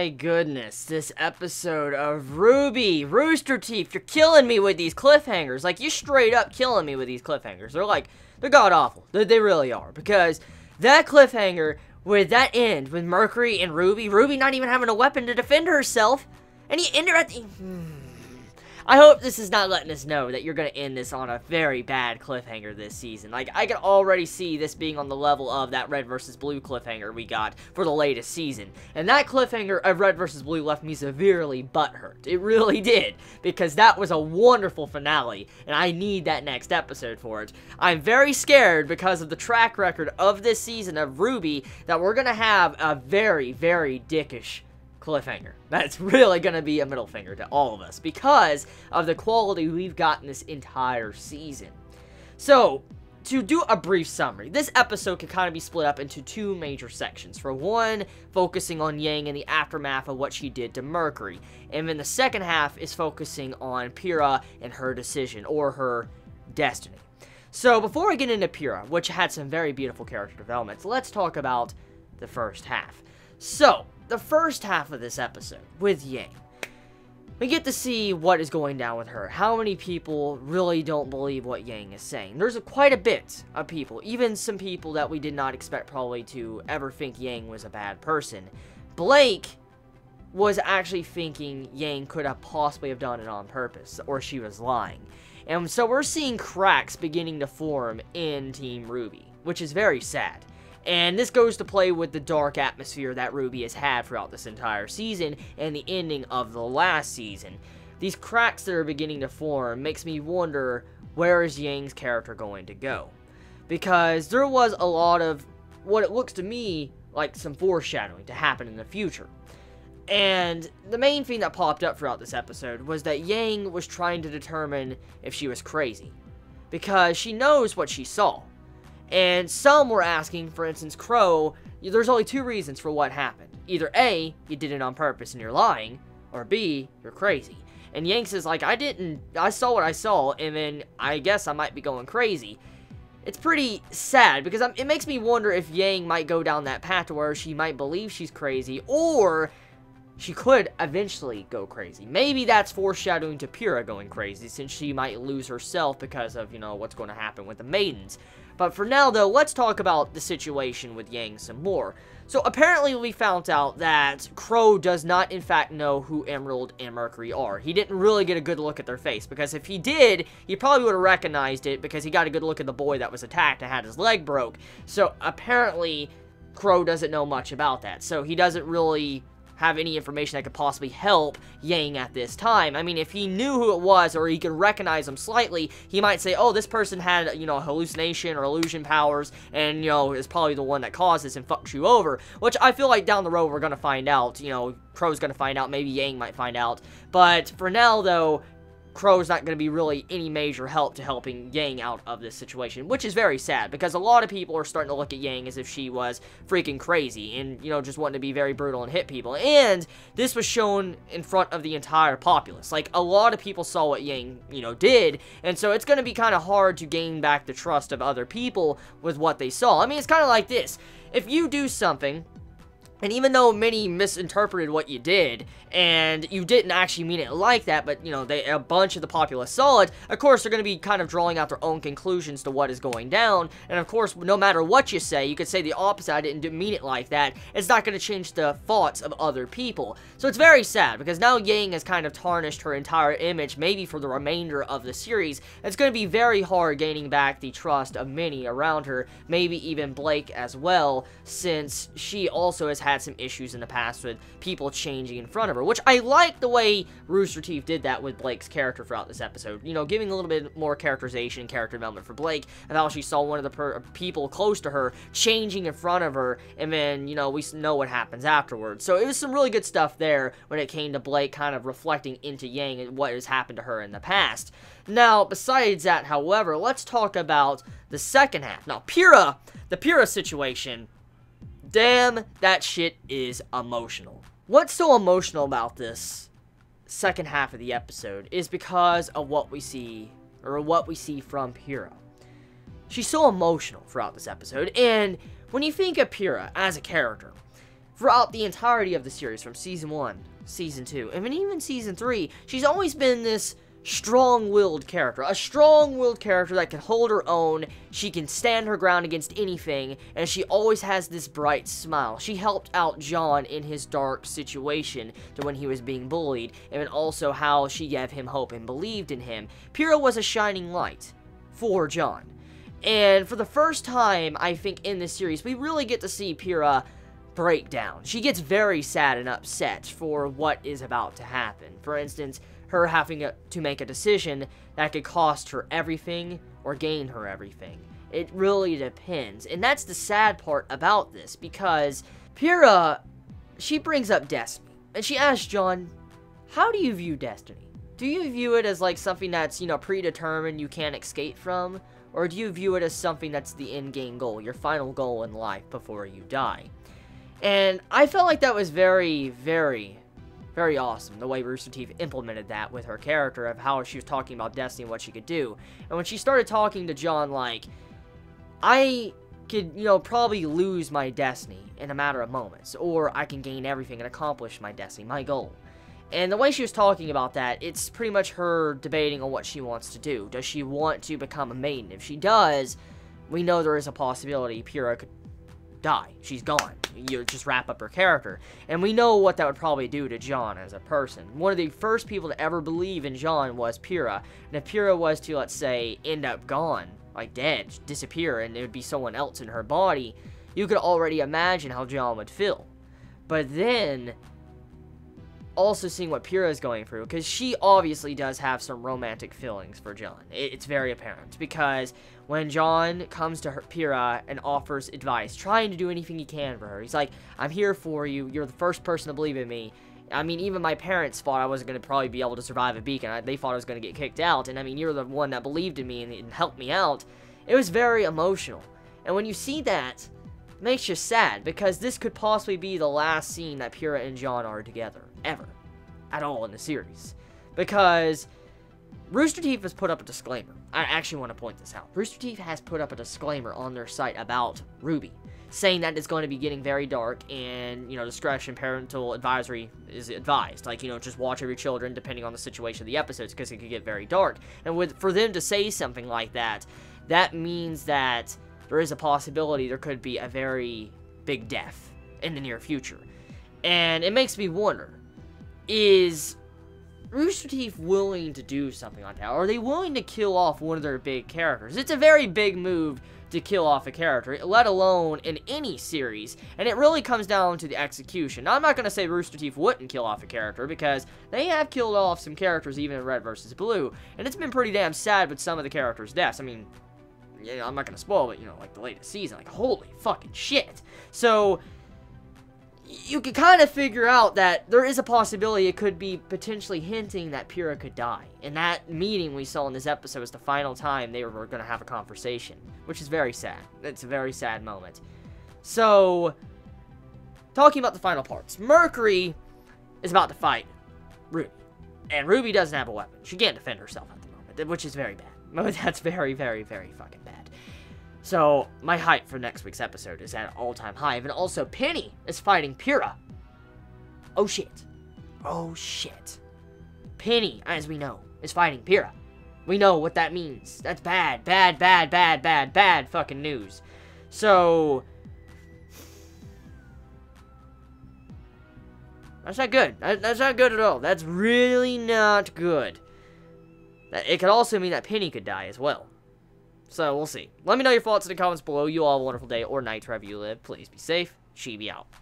my goodness, this episode of RWBY, Rooster Teeth, you're killing me with these cliffhangers. Like, you're straight up killing me with these cliffhangers. They're god-awful. They really are. Because that cliffhanger with that end, with Mercury and Ruby not even having a weapon to defend herself, and he ended at the... I hope this is not letting us know that you're going to end this on a very bad cliffhanger this season. Like, I can already see this being on the level of that Red vs. Blue cliffhanger we got for the latest season. And that cliffhanger of Red vs. Blue left me severely butthurt. It really did. Because that was a wonderful finale, and I need that next episode for it. I'm very scared because of the track record of this season of RWBY that we're going to have a very, very dickish cliffhanger. That's really going to be a middle finger to all of us because of the quality we've gotten this entire season. So, to do a brief summary, this episode can kind of be split up into two major sections. For one, focusing on Yang and the aftermath of what she did to Mercury. And then the second half is focusing on Pyrrha and her decision, or her destiny. So, before we get into Pyrrha, which had some very beautiful character developments, let's talk about the first half. So, the first half of this episode with Yang, we get to see what is going down with her. How many people really don't believe what Yang is saying? There's quite a bit of people, even some people that we did not expect probably to ever think Yang was a bad person. Blake was actually thinking Yang could have possibly have done it on purpose, or she was lying. And so we're seeing cracks beginning to form in Team RWBY, which is very sad. And this goes to play with the dark atmosphere that RWBY has had throughout this entire season and the ending of the last season. These cracks that are beginning to form makes me wonder, where is Yang's character going to go? Because there was a lot of what it looks to me like some foreshadowing to happen in the future. And the main thing that popped up throughout this episode was that Yang was trying to determine if she was crazy. Because she knows what she saw. And some were asking, for instance, Crow, there's only two reasons for what happened. Either A, you did it on purpose and you're lying, or B, you're crazy. And Yang says, like, I saw what I saw, and then I guess I might be going crazy. It's pretty sad, because it makes me wonder if Yang might go down that path to where she might believe she's crazy, or she could eventually go crazy. Maybe that's foreshadowing to Pyrrha going crazy, since she might lose herself because of, what's going to happen with the maidens. But for now, though, let's talk about the situation with Yang some more. So, apparently we found out that Crow does not, in fact, know who Emerald and Mercury are. He didn't really get a good look at their face, because if he did, he probably would have recognized it, because he got a good look at the boy that was attacked and had his leg broke. So, apparently, Crow doesn't know much about that. So, he doesn't really have any information that could possibly help Yang at this time. I mean, if he knew who it was, or he could recognize him slightly, he might say, oh, this person had, hallucination or illusion powers, and, is probably the one that caused this and fucks you over, which I feel like down the road we're gonna find out. Crow's gonna find out, maybe Yang might find out, but for now, though, Crow's not going to be really any major help to helping Yang out of this situation, which is very sad, because a lot of people are starting to look at Yang as if she was freaking crazy, and, just wanting to be very brutal and hit people, and this was shown in front of the entire populace. Like, a lot of people saw what Yang, did, and so it's going to be kind of hard to gain back the trust of other people with what they saw. I mean, it's kind of like this. If you do something, and even though many misinterpreted what you did, and you didn't actually mean it like that, but, a bunch of the populace saw it, of course, they're going to be kind of drawing out their own conclusions to what is going down, and of course, no matter what you say, you could say the opposite, I didn't mean it like that, it's not going to change the thoughts of other people. So it's very sad, because now Yang has kind of tarnished her entire image, maybe for the remainder of the series. It's going to be very hard gaining back the trust of many around her, maybe even Blake as well, since she also has had some issues in the past with people changing in front of her, which I like the way Rooster Teeth did that with Blake's character throughout this episode, giving a little bit more characterization and character development for Blake, and how she saw one of the people close to her changing in front of her, and then, we know what happens afterwards. So it was some really good stuff there when it came to Blake kind of reflecting into Yang and what has happened to her in the past. Now, besides that, however, let's talk about the second half. Now, the Pyrrha situation, damn, that shit is emotional. What's so emotional about this second half of the episode is because of what we see from Pyrrha. She's so emotional throughout this episode, and when you think of Pyrrha as a character, throughout the entirety of the series, from Season 1, Season 2, and even Season 3, she's always been this strong-willed character. A strong-willed character that can hold her own, she can stand her ground against anything, and she always has this bright smile. She helped out John in his dark situation to when he was being bullied, and also how she gave him hope and believed in him. Pyrrha was a shining light for John. And for the first time, I think, in this series, we really get to see Pyrrha break down. She gets very sad and upset for what is about to happen. For instance, her having to make a decision that could cost her everything or gain her everything. It really depends. And that's the sad part about this, because Pyrrha, she brings up destiny. And she asks John, how do you view destiny? Do you view it as like something that's, you know, predetermined, you can't escape from? Or do you view it as something that's the end-game goal, your final goal in life before you die? And I felt like that was very, very awesome, the way Rooster Teeth implemented that with her character, of how she was talking about destiny and what she could do. And when she started talking to John, like, I could, you know, probably lose my destiny in a matter of moments, or I can gain everything and accomplish my destiny, my goal. And the way she was talking about that, it's pretty much her debating on what she wants to do. Does she want to become a maiden? If she does, we know there is a possibility Pyrrha could die. She's gone. You just wrap up her character. And we know what that would probably do to John as a person. One of the first people to ever believe in John was Pyrrha. And if Pyrrha was to, let's say, end up gone, like dead, disappear, and it would be someone else in her body, you could already imagine how John would feel. But then, also seeing what Pyrrha is going through, because she obviously does have some romantic feelings for John. It's very apparent, because when John comes to Pyrrha and offers advice, trying to do anything he can for her, he's like, I'm here for you, you're the first person to believe in me. I mean, even my parents thought I wasn't going to probably be able to survive a beacon. They thought I was going to get kicked out, and I mean, you're the one that believed in me and helped me out. It was very emotional, and when you see that, it makes you sad, because this could possibly be the last scene that Pyrrha and John are together, ever, at all in the series, because Rooster Teeth has put up a disclaimer. I actually want to point this out. Rooster Teeth has put up a disclaimer on their site about RWBY, saying that it's going to be getting very dark, and, you know, discretion, parental advisory is advised. Like, you know, just watch over your children depending on the situation of the episodes, because it could get very dark. And for them to say something like that, that means that there is a possibility there could be a very big death in the near future. And it makes me wonder, is Rooster Teeth willing to do something like that? Are they willing to kill off one of their big characters? It's a very big move to kill off a character, let alone in any series, and it really comes down to the execution. Now, I'm not going to say Rooster Teeth wouldn't kill off a character, because they have killed off some characters even in Red vs. Blue, and it's been pretty damn sad with some of the characters' deaths. I mean, you know, I'm not going to spoil it, you know, like the latest season, like, holy fucking shit. So you can kind of figure out that there is a possibility it could be potentially hinting that Pyrrha could die. And that meeting we saw in this episode was the final time they were going to have a conversation, which is very sad. It's a very sad moment. So, talking about the final parts, Mercury is about to fight RWBY. And RWBY doesn't have a weapon. She can't defend herself at the moment, which is very bad. That's very, very, very fucking bad. So, my hype for next week's episode is at an all-time high. And also, Penny is fighting Pyrrha. Oh, shit. Oh, shit. Penny, as we know, is fighting Pyrrha. We know what that means. That's bad, bad, bad, bad, bad, bad fucking news. So, that's not good. That's not good at all. That's really not good. It could also mean that Penny could die as well. So, we'll see. Let me know your thoughts in the comments below. You all have a wonderful day or night wherever you live. Please be safe. Chibi out.